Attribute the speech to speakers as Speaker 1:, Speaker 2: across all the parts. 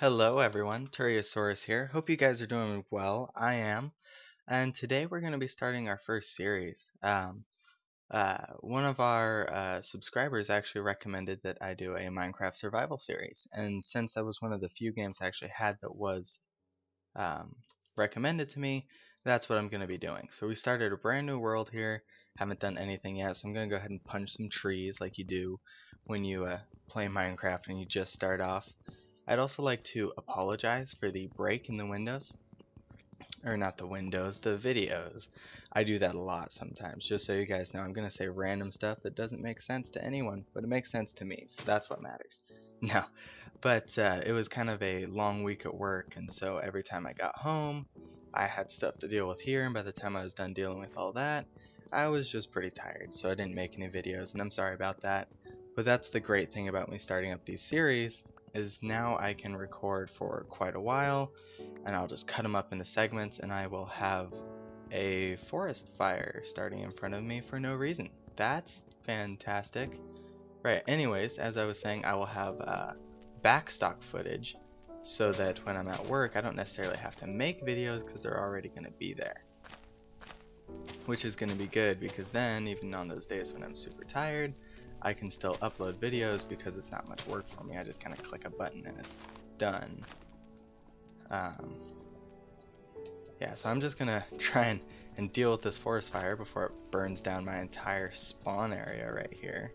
Speaker 1: Hello everyone, Turiosaurus here. Hope you guys are doing well. I am. And today we're going to be starting our first series. One of our subscribers actually recommended that I do a Minecraft survival series. And since that was one of the few games I actually had that was um, recommended to me, that's what I'm going to be doing. So we started a brand new world here. Haven't done anything yet, so I'm going to go ahead and punch some trees like you do when you play Minecraft and you just start off. I'd also like to apologize for the break in the windows, or not the windows, the videos. I do that a lot sometimes, just so you guys know. I'm going to say random stuff that doesn't make sense to anyone, but it makes sense to me, so that's what matters. No, but it was kind of a long week at work, and so every time I got home, I had stuff to deal with here, and by the time I was done dealing with all that, I was just pretty tired, so I didn't make any videos, and I'm sorry about that. But that's the great thing about me starting up these series, is now I can record for quite a while, and I'll just cut them up into segments, and I will have a forest fire starting in front of me for no reason. That's fantastic. Right, anyways, as I was saying, I will have backstock footage so that when I'm at work, I don't necessarily have to make videos because they're already going to be there. Which is going to be good because then, even on those days when I'm super tired, I can still upload videos because it's not much work for me. I just kind of click a button and it's done. Um, yeah, so I'm just going to try and deal with this forest fire before it burns down my entire spawn area right here.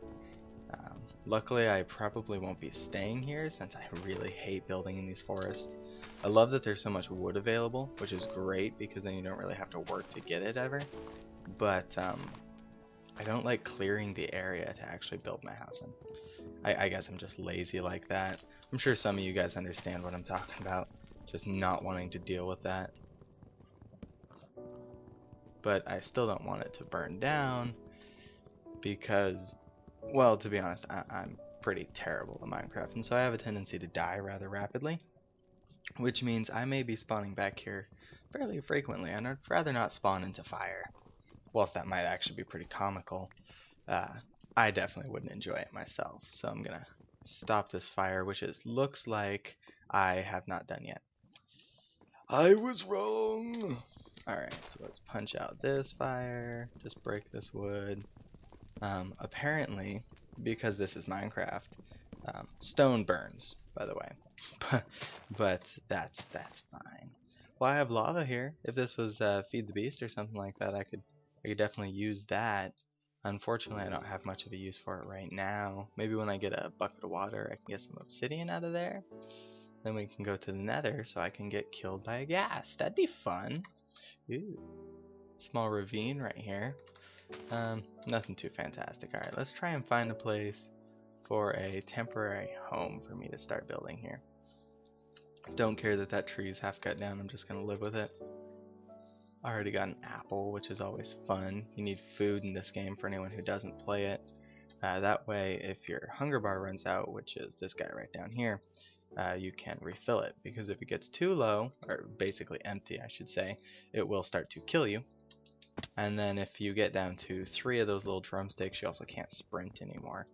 Speaker 1: Luckily, I probably won't be staying here since I really hate building in these forests. I love that there's so much wood available, which is great because then you don't really have to work to get it ever. But I don't like clearing the area to actually build my house in. I guess I'm just lazy like that. I'm sure some of you guys understand what I'm talking about, just not wanting to deal with that. But I still don't want it to burn down because, well, to be honest, I'm pretty terrible at Minecraft, and so I have a tendency to die rather rapidly, which means I may be spawning back here fairly frequently, and I'd rather not spawn into fire. Whilst that might actually be pretty comical, I definitely wouldn't enjoy it myself, so I'm gonna stop this fire, which looks like I have not done yet. I was wrong! Alright, so let's punch out this fire, just break this wood. Apparently, because this is Minecraft, stone burns, by the way. but that's fine. Well, I have lava here. If this was Feed the Beast or something like that, I could definitely use that. Unfortunately, I don't have much of a use for it right now. Maybe when I get a bucket of water, I can get some obsidian out of there. Then we can go to the nether so I can get killed by a ghast. That'd be fun. Ooh. Small ravine right here. Nothing too fantastic. Alright, let's try and find a place for a temporary home for me to start building here. Don't care that that tree is half cut down, I'm just going to live with it. I already got an apple, which is always fun. You need food in this game for anyone who doesn't play it. That way, if your hunger bar runs out, which is this guy right down here, you can refill it. Because if it gets too low, or basically empty I should say, it will start to kill you. And then if you get down to 3 of those little drumsticks, you also can't sprint anymore,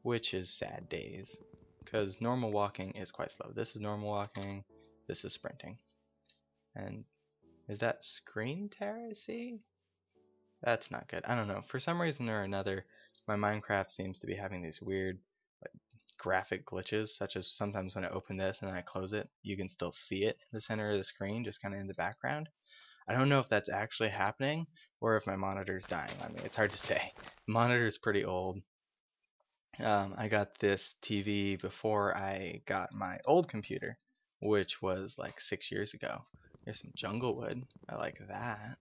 Speaker 1: which is sad days, because normal walking is quite slow. This is normal walking, this is sprinting. And is that screen tear I see? That's not good. I don't know. For some reason or another, my Minecraft seems to be having these weird like, graphic glitches, such as sometimes when I open this and then I close it, you can still see it in the center of the screen, just kind of in the background. I don't know if that's actually happening or if my monitor's dying on me. It's hard to say. The monitor's pretty old. I got this TV before I got my old computer, which was like 6 years ago. There's some jungle wood. I like that.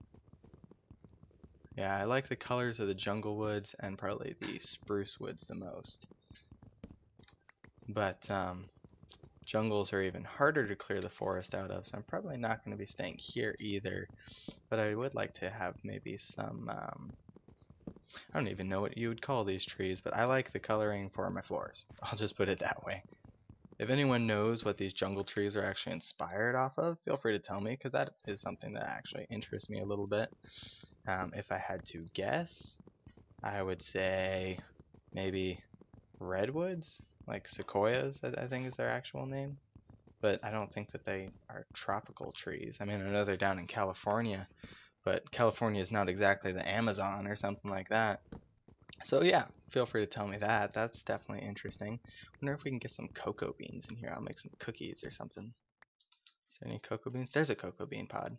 Speaker 1: Yeah, I like the colors of the jungle woods and probably the spruce woods the most. But jungles are even harder to clear the forest out of, so I'm probably not going to be staying here either. But I would like to have maybe some, I don't even know what you would call these trees, but I like the coloring for my floors. I'll just put it that way. If anyone knows what these jungle trees are actually inspired off of, feel free to tell me, because that is something that actually interests me a little bit. If I had to guess, I would say maybe redwoods, like sequoias, I think is their actual name. but I don't think that they are tropical trees. I mean, I know they're down in California, but California is not exactly the Amazon or something like that. So yeah, feel free to tell me that. That's definitely interesting. Wonder if we can get some cocoa beans in here. I'll make some cookies or something. Is there any cocoa beans? There's a cocoa bean pod.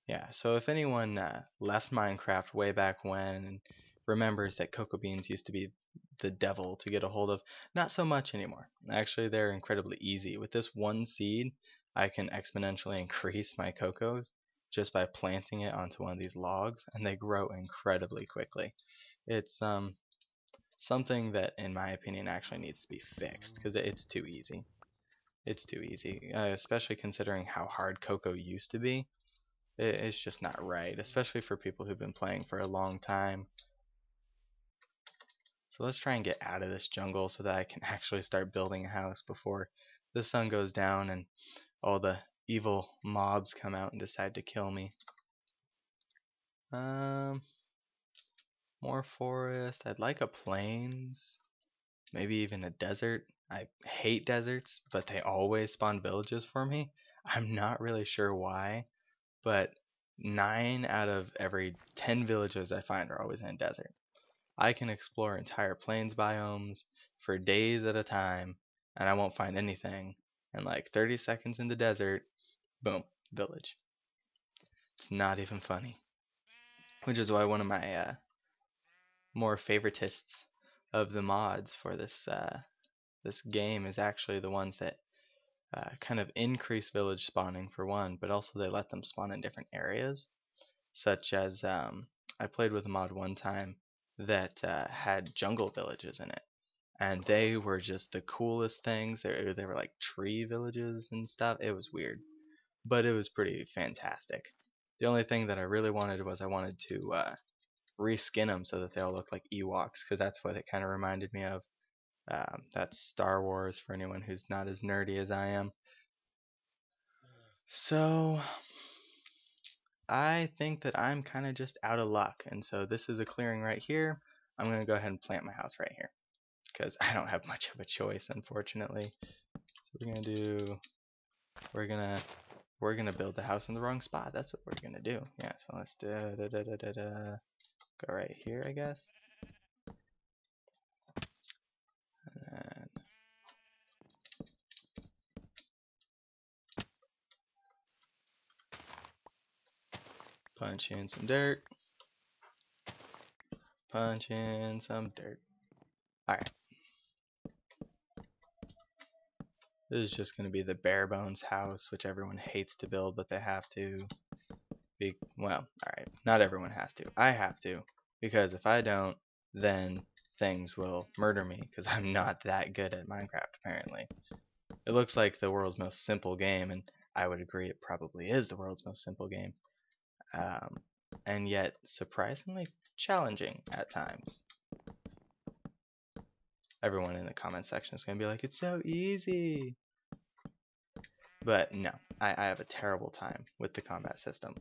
Speaker 1: Yeah, so if anyone left Minecraft way back when and remembers that cocoa beans used to be the devil to get a hold of, not so much anymore. Actually, they're incredibly easy. With this one seed, I can exponentially increase my cocos just by planting it onto one of these logs, and they grow incredibly quickly. It's something that, in my opinion, actually needs to be fixed because it's too easy. It's too easy, especially considering how hard cocoa used to be. It's just not right, especially for people who've been playing for a long time. So let's try and get out of this jungle so that I can actually start building a house before the sun goes down and all the evil mobs come out and decide to kill me. More forest. I'd like a plains. Maybe even a desert. I hate deserts, but they always spawn villages for me. I'm not really sure why, but 9 out of every 10 villages I find are always in a desert. I can explore entire plains biomes for days at a time, and I won't find anything. And like 30 seconds in the desert, boom, village. It's not even funny. Which is why one of my more favoritists of the mods for this game is actually the ones that kind of increase village spawning for one, but also they let them spawn in different areas, such as I played with a mod one time that had jungle villages in it, and they were just the coolest things. They were like tree villages and stuff. It was weird, but it was pretty fantastic. The only thing that I really wanted was I wanted to reskin them so that they all look like Ewoks, because that's what it kind of reminded me of. That's Star Wars for anyone who's not as nerdy as I am. So I think that I'm kind of just out of luck, and so this is a clearing right here. I'm gonna go ahead and plant my house right here because I don't have much of a choice, unfortunately. So we're gonna build the house in the wrong spot. That's what we're gonna do. Yeah. So let's go right here, I guess. And punch in some dirt. Punch in some dirt. Alright. This is just going to be the bare bones house, which everyone hates to build, but they have to. Well, alright. Not everyone has to. I have to. Because if I don't, then things will murder me, because I'm not that good at Minecraft, apparently. It looks like the world's most simple game, and I would agree it probably is the world's most simple game. And yet, surprisingly challenging at times. Everyone in the comment section is going to be like, it's so easy. But no, I have a terrible time with the combat system.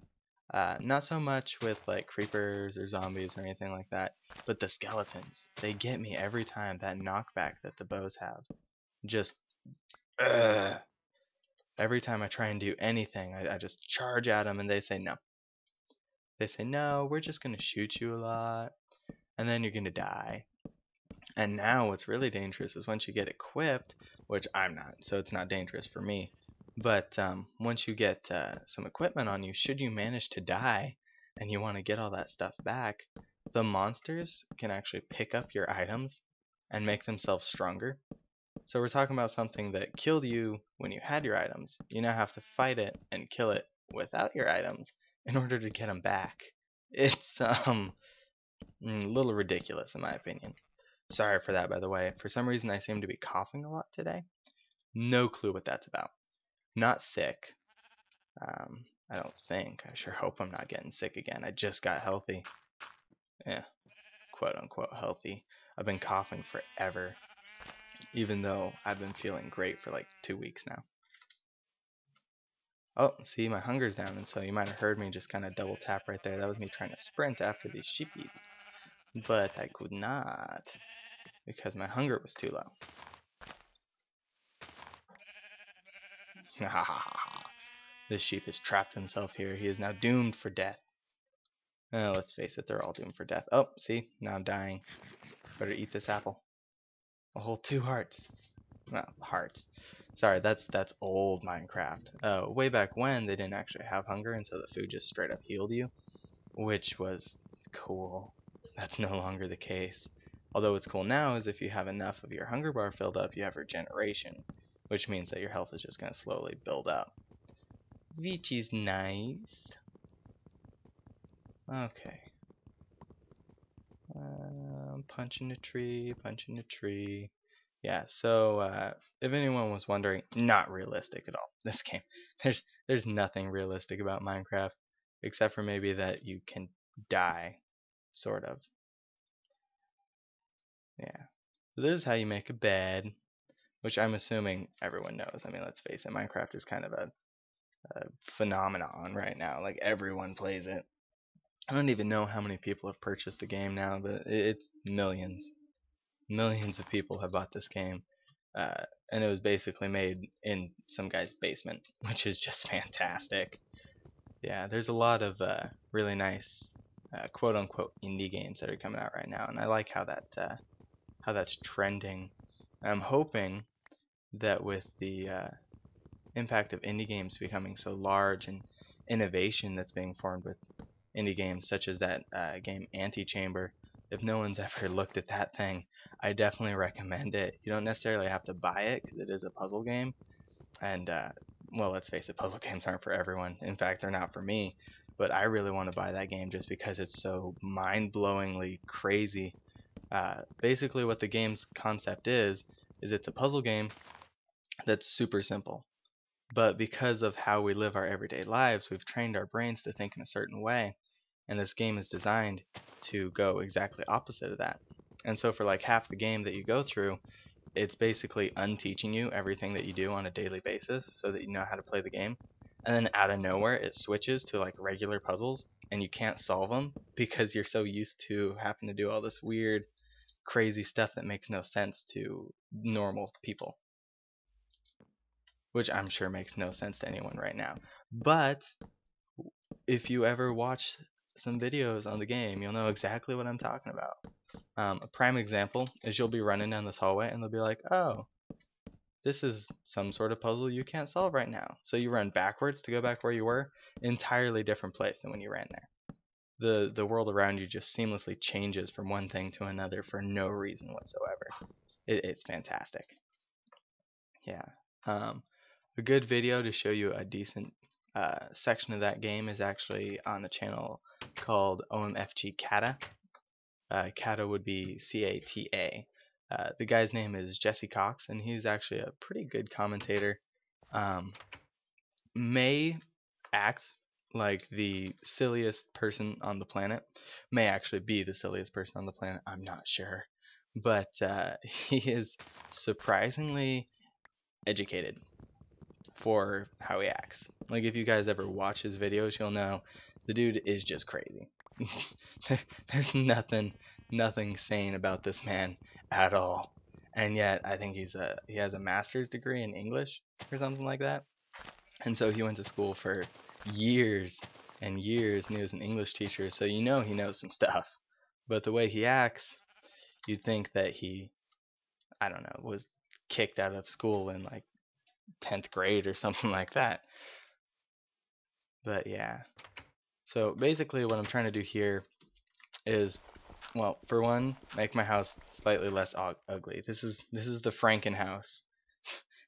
Speaker 1: Not so much with like creepers or zombies or anything like that, but the skeletons. They get me every time. That knockback that the bows have. Just, every time I try and do anything, I just charge at them and they say no. They say, no, we're just going to shoot you a lot, and then you're going to die. And now what's really dangerous is once you get equipped, which I'm not, so it's not dangerous for me. But once you get some equipment on you, should you manage to die and you want to get all that stuff back, the monsters can actually pick up your items and make themselves stronger. So we're talking about something that killed you when you had your items. You now have to fight it and kill it without your items in order to get them back. It's a little ridiculous in my opinion. Sorry for that, by the way. For some reason I seem to be coughing a lot today. No clue what that's about. Not sick. I don't think. I sure hope I'm not getting sick again. I just got healthy. Yeah, quote unquote healthy. I've been coughing forever, even though I've been feeling great for like 2 weeks now. Oh, see, my hunger's down, and so you might have heard me just kind of double tap right there. That was me trying to sprint after these sheepies. But I could not, because my hunger was too low. This sheep has trapped himself here. He is now doomed for death. Let's face it, they're all doomed for death. Oh, see? Now I'm dying. Better eat this apple. A whole 2 hearts. Well, hearts. Sorry, that's old Minecraft. Way back when, they didn't actually have hunger, and so the food just straight up healed you, which was cool. That's no longer the case. Although what's cool now is if you have enough of your hunger bar filled up, you have regeneration, which means that your health is just going to slowly build up. Which is nice. Okay. Punching a tree, punching a tree. Yeah, so if anyone was wondering, not realistic at all. This game, there's nothing realistic about Minecraft, except for maybe that you can die, sort of. Yeah. So this is how you make a bed, which I'm assuming everyone knows. I mean, let's face it, Minecraft is kind of a phenomenon right now. Like, everyone plays it. I don't even know how many people have purchased the game now, but it's millions. Millions of people have bought this game. And it was basically made in some guy's basement, which is just fantastic. Yeah, there's a lot of really nice quote-unquote indie games that are coming out right now, and I like how that's trending. I'm hoping that with the impact of indie games becoming so large and innovation that's being formed with indie games such as that game Antichamber, if no one's ever looked at that thing, I definitely recommend it. You don't necessarily have to buy it because it is a puzzle game, and well, let's face it, puzzle games aren't for everyone. In fact, they're not for me, but I really want to buy that game just because it's so mind-blowingly crazy. Basically what the game's concept is it's a puzzle game that's super simple. But because of how we live our everyday lives, we've trained our brains to think in a certain way, and this game is designed to go exactly opposite of that. And so for like half the game that you go through, it's basically unteaching you everything that you do on a daily basis so that you know how to play the game. And then out of nowhere, it switches to like regular puzzles, and you can't solve them because you're so used to having to do all this weird, crazy stuff that makes no sense to normal people, which I'm sure makes no sense to anyone right now. But if you ever watch some videos on the game, you'll know exactly what I'm talking about. A prime example is you'll be running down this hallway and they'll be like, oh, this is some sort of puzzle you can't solve right now. So you run backwards to go back where you were, entirely different place than when you ran there. The world around you just seamlessly changes from one thing to another for no reason whatsoever. It's fantastic. Yeah. A good video to show you a decent section of that game is actually on a channel called OMFG Kata. Kata would be C-A-T-A. The guy's name is Jesse Cox, and he's actually a pretty good commentator. May act like the silliest person on the planet. May actually be the silliest person on the planet. I'm not sure. But he is surprisingly educated for how he acts. Like, if you guys ever watch his videos, you'll know the dude is just crazy. There's nothing sane about this man at all. And yet I think he has a master's degree in English or something like that. And so he went to school for years and years, and he was an English teacher, so you know he knows some stuff. But the way he acts, you'd think that he, I don't know, was kicked out of school in like 10th grade or something like that. But yeah. So basically what I'm trying to do here is, well, for one, make my house slightly less ugly. This is the Franken house.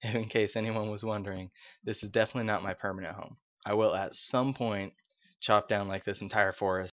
Speaker 1: In case anyone was wondering, this is definitely not my permanent home. I will at some point chop down like this entire forest